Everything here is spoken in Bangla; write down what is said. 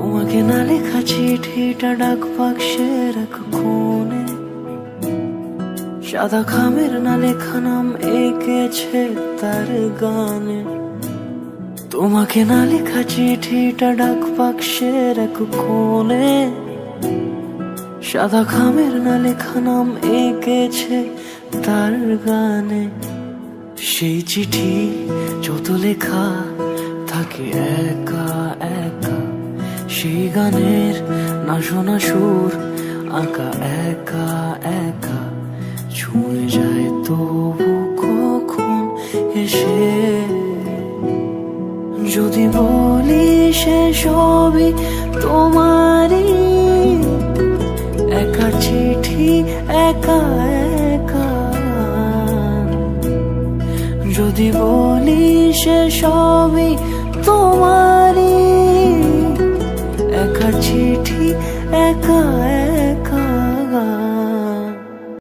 তোমাকে না লেখা চিঠিটা ডাক বাক্সের এক কোণে, সাদা খামের না লেখা নাম এঁকেছে তার গানে। তোমাকে না লেখা চিঠিটা ডাক বাক্সের এক কোণে, সাদা খামের না লেখা নাম এঁকেছে তার গানে। সেই চিঠি যত লেখা থাকে একা একা, সেই গানের না শোনা সুর আঁকা একা একা, ছুঁয়ে যায় তবু কখন এসে। যদি বলি সে সবই তোমারই, একা চিঠি একা একা। যদি বলি সে সবই তোমারই, একা চিঠি একা